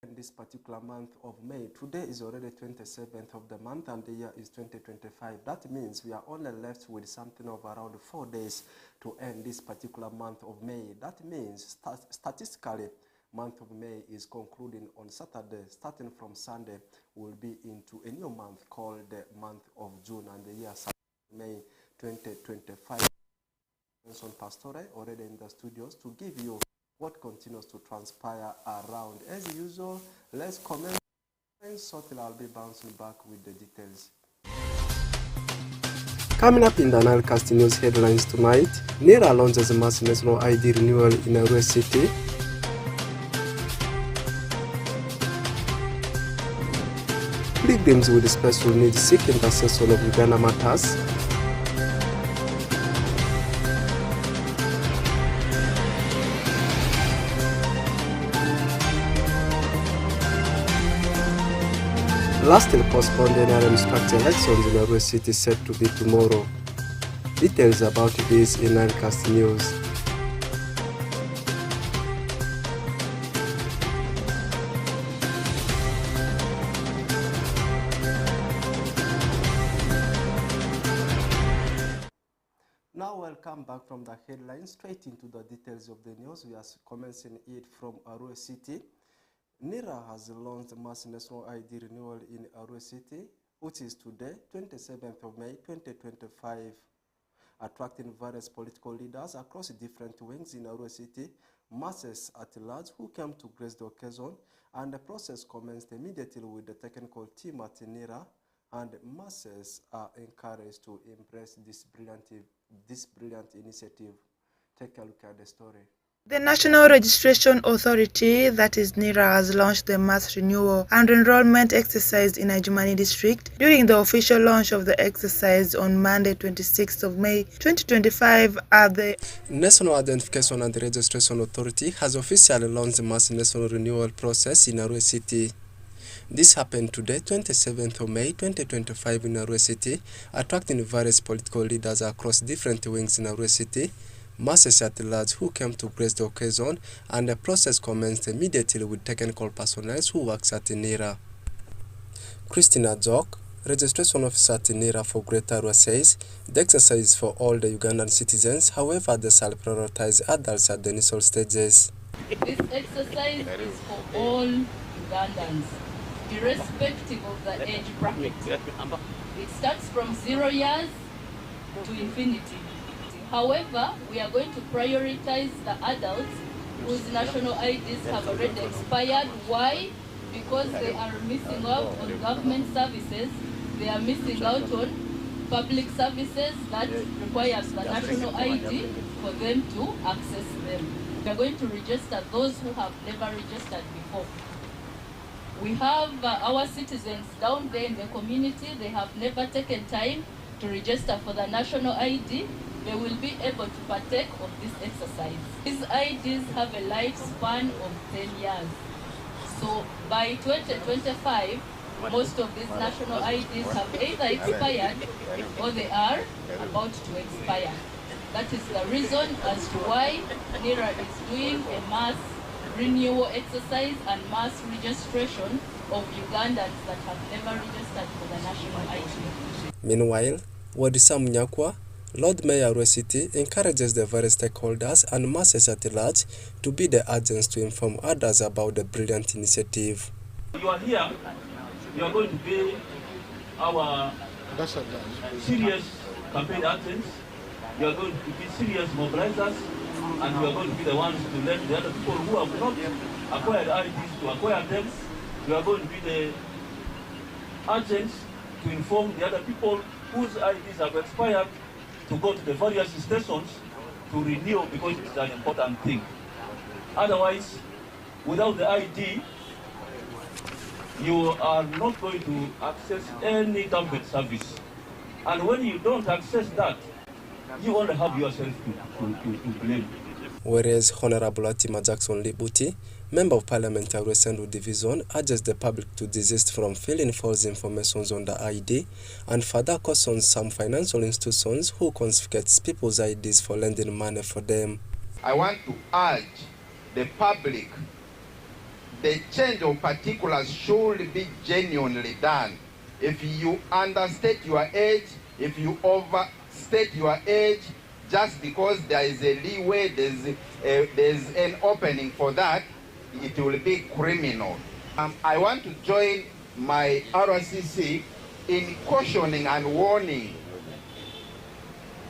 in this particular month of May. Today is already 27th of the month and the year is 2025. That means we are only left with something of around 4 days to end this particular month of May. That means statistically, month of May is concluding on Saturday. Starting from Sunday, we'll be into a new month called the month of June and the year May 2025. Nelson Pastore already in the studios to give you what continues to transpire around. As usual, let's comment. Shortly, I'll be bouncing back with the details. Coming up in the NILECAST news headlines tonight, NIRA launches a mass national ID renewal in Arua City. Pilgrims with special needs seek intercession of Uganda matters. Lastly, postponed NRM structure elections in Arua City set to be tomorrow. Details about this in NILECAST news. Now welcome back from the headlines, straight into the details of the news. We are commencing it from Arua City. NIRA has launched mass national ID renewal in Arua City, which is today, 27th of May, 2025, attracting various political leaders across different wings in Arua City, masses at large who came to grace the occasion, and the process commenced immediately with the technical team at NIRA, and masses are encouraged to embrace this brilliant initiative. Take a look at the story. The National Registration Authority, that is NIRA, has launched the mass renewal and enrollment exercise in Ajumani district. During the official launch of the exercise on Monday, 26th of May 2025 at the National Identification and Registration Authority has officially launched the mass national renewal process in Arua City. This happened today, 27th of May 2025 in Arua City, attracting various political leaders across different wings in Arua City, masses at large who came to grace the occasion, and the process commenced immediately with technical personnel who works at NIRA. Christina Jock, registration officer at NIRA for Greater Arua, says the exercise is for all the Ugandan citizens, however they shall prioritize adults at the initial stages. This exercise is for all Ugandans, irrespective of the age bracket. It starts from 0 years to infinity. However, we are going to prioritize the adults whose national IDs have already expired. Why? Because they are missing out on government services. They are missing out on public services that requires the national ID for them to access them. We are going to register those who have never registered before. We have our citizens down there in the community. They have never taken time to register for the national ID. They will be able to partake of this exercise. These IDs have a lifespan of 10 years. So by 2025, most of these national IDs have either expired or they are about to expire. That is the reason as to why NIRA is doing a mass renewal exercise and mass registration of Ugandans that have never registered for the national ID. Meanwhile, Wadisa Munyakwa, Lord Mayor Arua City, encourages the various stakeholders and masses at large to be the agents to inform others about the brilliant initiative. You are here, you are going to be our serious campaign agents, you are going to be serious mobilizers, and you are going to be the ones to let the other people who have not acquired IDs to acquire them. You are going to be the agents to inform the other people whose IDs have expired to go to the various stations to renew, because it's an important thing. Otherwise, without the ID, you are not going to access any government service. And when you don't access that, you only have yourself to blame. Whereas Honorable Atima Jackson Libuti, Member of Parliament Arua Central Division, urges the public to desist from filling false information on the ID and further cautions some financial institutions who confiscate people's IDs for lending money for them. I want to urge the public the change of particulars should be genuinely done. If you understate your age, if you overstate your age, just because there is a leeway, there's an opening for that, it will be criminal. I want to join my RCC in cautioning and warning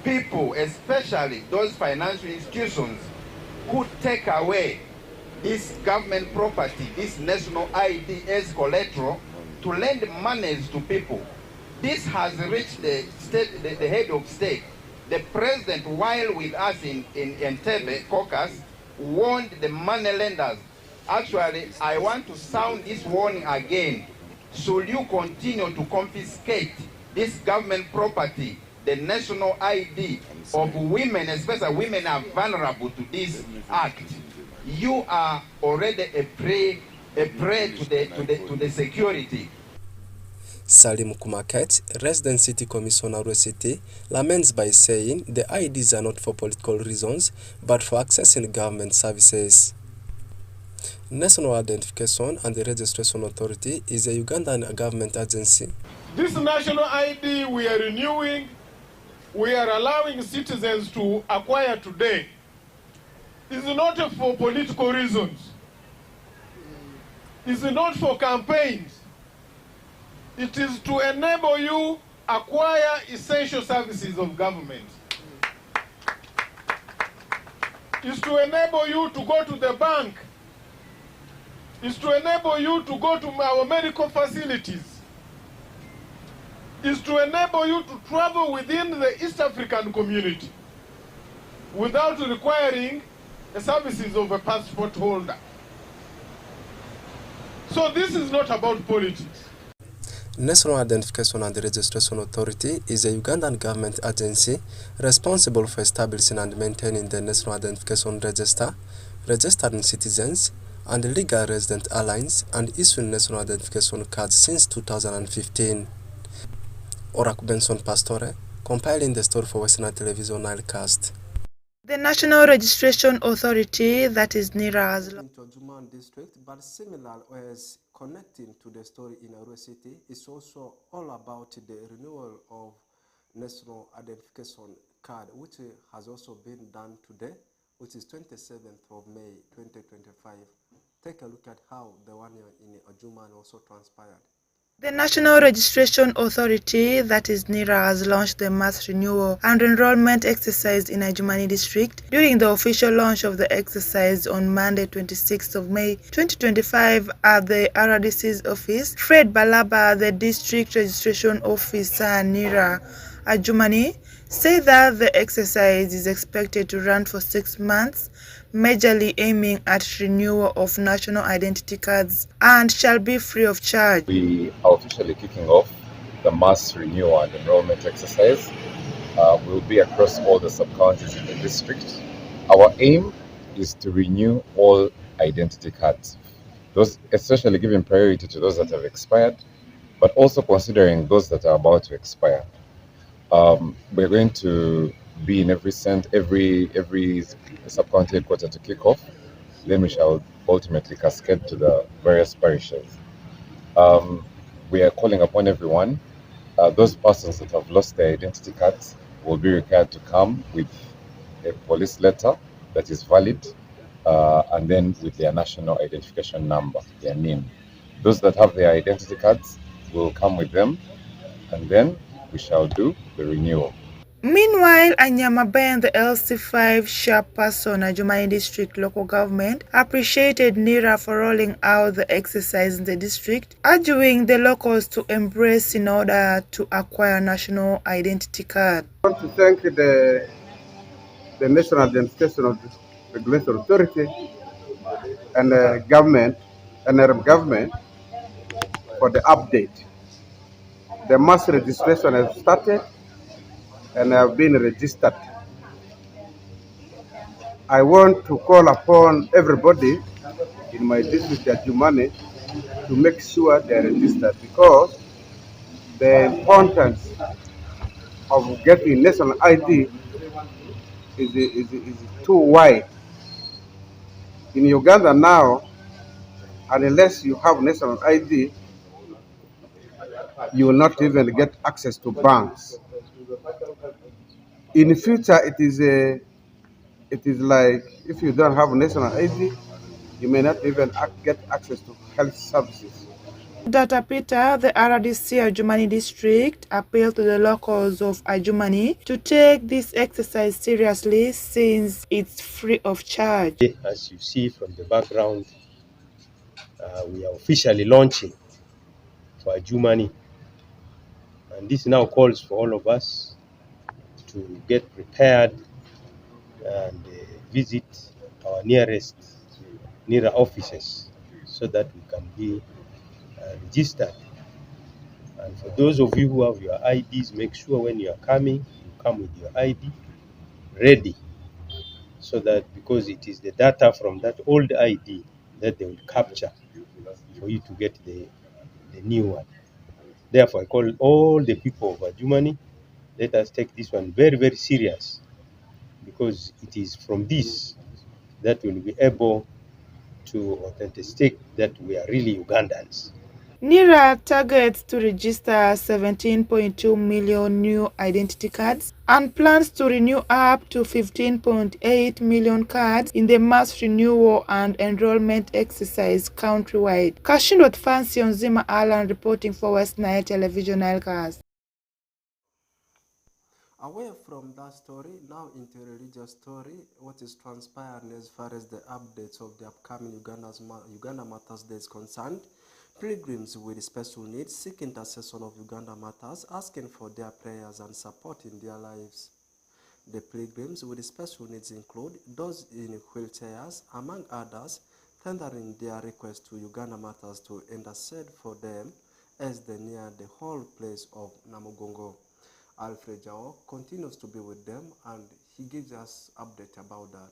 people, especially those financial institutions who take away this government property, this national ID as collateral, to lend monies to people. This has reached the head of state. The president, while with us in Entebbe caucus, warned the money lenders. Actually, I want to sound this warning again. Should you continue to confiscate this government property, the national ID of women, especially women are vulnerable to this act, you are already a prey to the security. Salim Kumaket, resident city commissioner of the city, laments by saying the IDs are not for political reasons, but for accessing government services. National Identification and Registration Authority is a Ugandan government agency. This national ID we are renewing, we are allowing citizens to acquire today, is not for political reasons. It's not for campaigns. It is to enable you acquire essential services of government. It's to enable you to go to the bank. It's to enable you to go to our medical facilities. It's to enable you to travel within the East African community without requiring the services of a passport holder. So this is not about politics. National Identification and Registration Authority is a Ugandan government agency responsible for establishing and maintaining the National Identification Register, registering citizens and legal resident allies, and issuing national identification cards since 2015. Orak Benson Pastore, compiling the story for Western Television NILECAST. The National Registration Authority, that is NIRA, into Juman district, but similar as connecting to the story in Arua City is also all about the renewal of national identification card, which has also been done today, which is 27th of May 2025. Take a look at how the one in Ajuman also transpired. The National Registration Authority, that is NIRA, has launched the mass renewal and enrollment exercise in Ajumani district during the official launch of the exercise on Monday 26th of May 2025 at the RDC's office. Fred Balaba, the district registration officer NIRA Ajumani, said that the exercise is expected to run for 6 months, majorly aiming at renewal of national identity cards, and shall be free of charge. We are officially kicking off the mass renewal and enrollment exercise. We'll be across all the sub-counties in the district. Our aim is to renew all identity cards, those especially giving priority to those that have expired, but also considering those that are about to expire. We're going to be in every sub-county headquarter to kick off. Then we shall ultimately cascade to the various parishes. We are calling upon everyone. Those persons that have lost their identity cards will be required to come with a police letter that is valid, and then with their national identification number, their name. Those that have their identity cards will come with them, and then we shall do the renewal. Meanwhile, Anyama Ben, the LC5 chairperson, Ajumani District Local Government, appreciated NIRA for rolling out the exercise in the district, urging the locals to embrace in order to acquire national identity card. I want to thank the National Identification of Regulatory Authority and the government, NRM government, for the update. The mass registration has started and have been registered. I want to call upon everybody in my district at Jumani to make sure they are registered, because the importance of getting national ID is too wide. In Uganda now, And unless you have national ID, you will not even get access to banks. In the future, it is like if you don't have national ID, you may not even get access to health services. Dr. Peter, the RDC Adjumani district, appealed to the locals of Adjumani to take this exercise seriously since it's free of charge. As you see from the background, we are officially launching for Adjumani, and this now calls for all of us to get prepared and visit our nearest NIRA offices so that we can be registered. And for those of you who have your IDs, make sure when you are coming, you come with your ID ready, so that because it is the data from that old ID that they will capture for you to get the new one. Therefore, I call all the people of Adjumani, let us take this one very, very serious, because it is from this that we will be able to authenticate that we are really Ugandans. NIRA targets to register 17.2 million new identity cards and plans to renew up to 15.8 million cards in the mass renewal and enrollment exercise countrywide. Kashindot Fancy Onzima Alan reporting for West Nile Television NILECAST. Away from that story, now into a religious story, what is transpiring as far as the updates of the upcoming Uganda Matters Day is concerned. Pilgrims with special needs seek intercession of Uganda Matters, asking for their prayers and support in their lives. The pilgrims with special needs include those in wheelchairs, among others, tendering their request to Uganda Matters to intercede for them as they near the whole place of Namugongo. Alfred Jao continues to be with them, and he gives us update about that.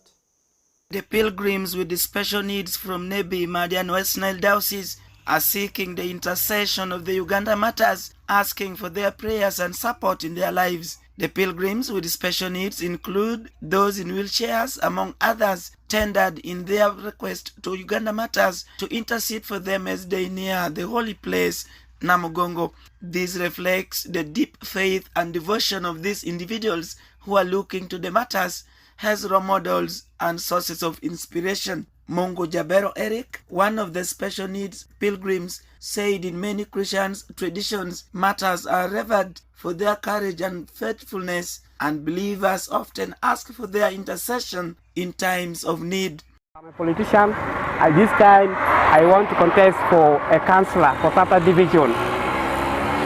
The pilgrims with the special needs from Nebi, Madian West Nile Diocese are seeking the intercession of the Uganda Matters, asking for their prayers and support in their lives. The pilgrims with special needs include those in wheelchairs, among others, tendered in their request to Uganda Matters to intercede for them as they near the holy place, Namugongo. This reflects the deep faith and devotion of these individuals who are looking to the Matters as role models and sources of inspiration. Mongo Jabero Eric, one of the special needs pilgrims, said in many Christian traditions, Matters are revered for their courage and faithfulness, and believers often ask for their intercession in times of need. I'm a politician. At this time, I want to contest for a councillor for Tata Division,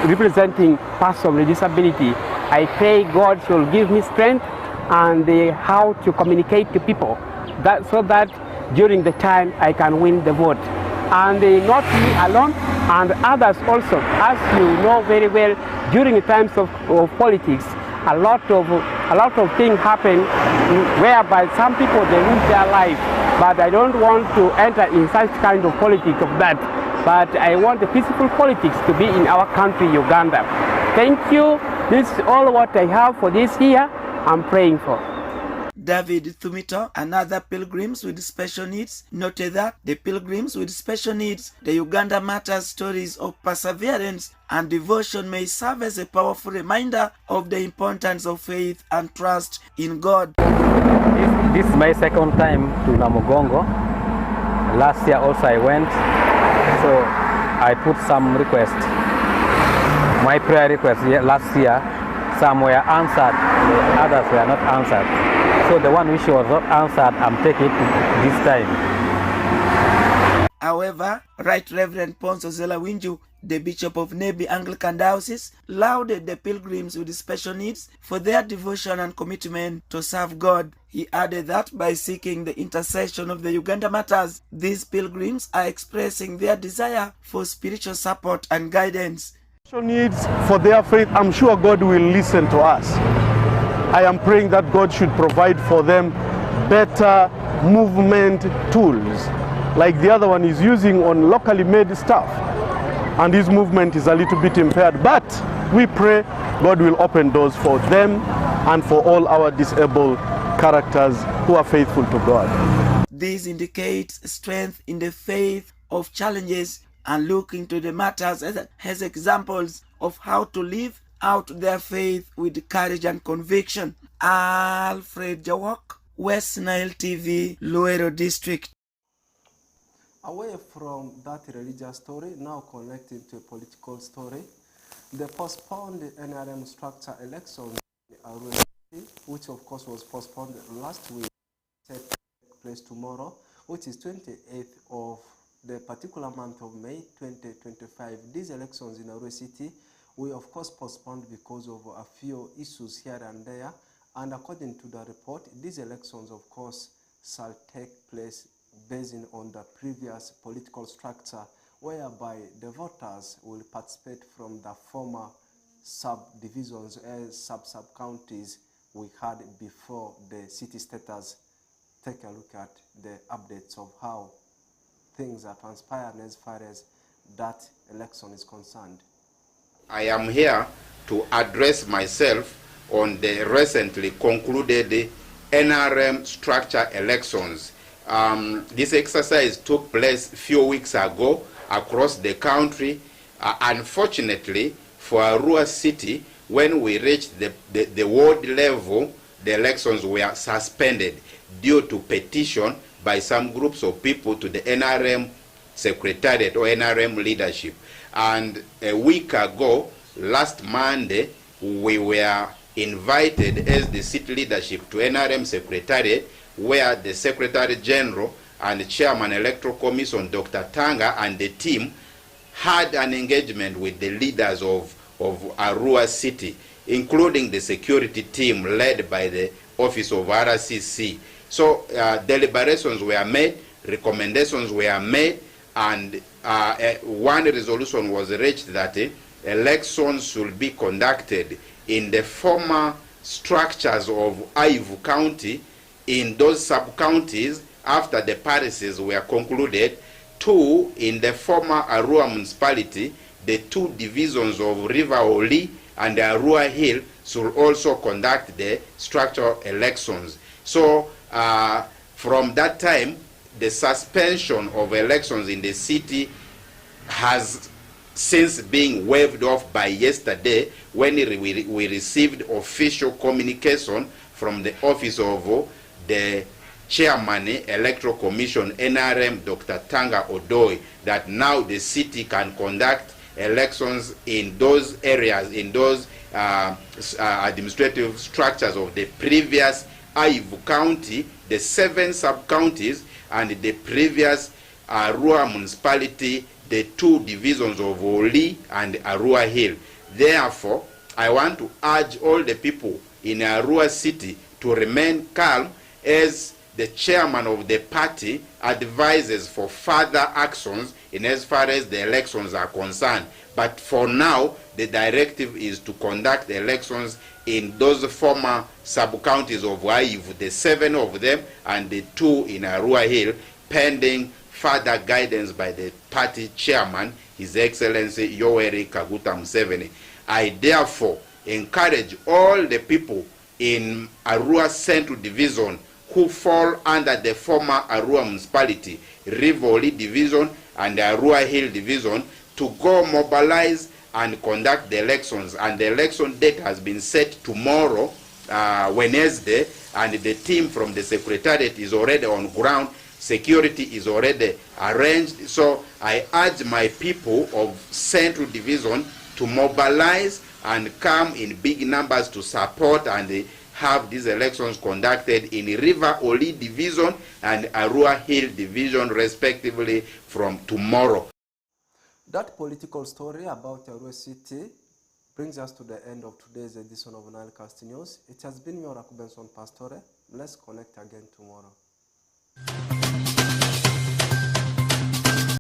representing persons with disability. I pray God should give me strength and how to communicate to people, so that during the time I can win the vote. And not me alone, and others also. As you know very well, during the times of politics, a lot of things happen whereby some people they lose their life. But I don't want to enter in such kind of politics of that. But I want the peaceful politics to be in our country, Uganda. Thank you. This is all what I have for this year. I'm praying for. David Thumito, another pilgrims with special needs, noted that the pilgrims with special needs, the Uganda Matters stories of perseverance and devotion may serve as a powerful reminder of the importance of faith and trust in God. This is my second time to Namugongo. Last year also I went, so I put some requests. My prayer requests last year, some were answered, the others were not answered. So the one which was not answered, I'm taking it this time. However, Right Reverend Ponso Zelawinju, the Bishop of Nebi Anglican Diocese, lauded the pilgrims with special needs for their devotion and commitment to serve God. He added that by seeking the intercession of the Uganda Matters, these pilgrims are expressing their desire for spiritual support and guidance. Needs for their faith, I'm sure God will listen to us. I am praying that God should provide for them better movement tools, like the other one is using on locally made stuff, and his movement is a little bit impaired. But we pray God will open doors for them and for all our disabled characters who are faithful to God. This indicates strength in the faith of challenges and look into the matters as examples of how to live out their faith with courage and conviction. Alfred Jawok, West Nile TV, Luero District. Away from that religious story, now connecting to a political story, the postponed NRM structure elections in Arua, which of course was postponed last week, take place tomorrow, which is 28th of the particular month of May 2025. These elections in Arua City were of course postponed because of a few issues here and there, and according to the report, these elections of course shall take place based on the previous political structure, whereby the voters will participate from the former subdivisions as sub-counties we had before the city status. Take a look at the updates of how things are transpiring as far as that election is concerned. I am here to address myself on the recently concluded NRM structure elections. This exercise took place a few weeks ago across the country. Unfortunately, for Arua City, when we reached the ward level, the elections were suspended due to petition by some groups of people to the NRM Secretariat or NRM leadership. And a week ago, last Monday, we were invited as the city leadership to NRM Secretariat, where the Secretary General and Chairman Electoral Commission, Dr. Tanga, and the team had an engagement with the leaders of Arua City, including the security team led by the Office of RCC. So deliberations were made, recommendations were made, and one resolution was reached that elections should be conducted in the former structures of Aivu County, in those sub-counties after the parishes were concluded. Two, in the former Arua municipality, the two divisions of River Oli and Arua Hill should also conduct the structural elections. So from that time, the suspension of elections in the city has since being waived off by yesterday, when we received official communication from the office of the Chairman Electoral Commission NRM, Dr. Tanga Odoi, that now the city can conduct elections in those areas, in those administrative structures of the previous Aivu County, the 7 sub-counties, and the previous Arua municipality, the 2 divisions of Oli and Arua Hill. Therefore, I want to urge all the people in Arua City to remain calm as the chairman of the party advises for further actions in as far as the elections are concerned. But for now, the directive is to conduct the elections in those former sub-counties of Aivu, the 7 of them, and the 2 in Arua Hill, pending further guidance by the party chairman, His Excellency Yoweri Kaguta Museveni. I therefore encourage all the people in Arua Central Division who fall under the former Arua municipality, Rivoli Division and Arua Hill Division, to go mobilize and conduct the elections. And the election date has been set tomorrow, Wednesday, and the team from the Secretariat is already on ground. Security is already arranged. So I urge my people of Central Division to mobilize and come in big numbers to support and have these elections conducted in River Oli Division and Arua Hill Division, respectively, from tomorrow. That political story about Arua City brings us to the end of today's edition of NILECAST News. It has been your Benson Pastore. Let's connect again tomorrow.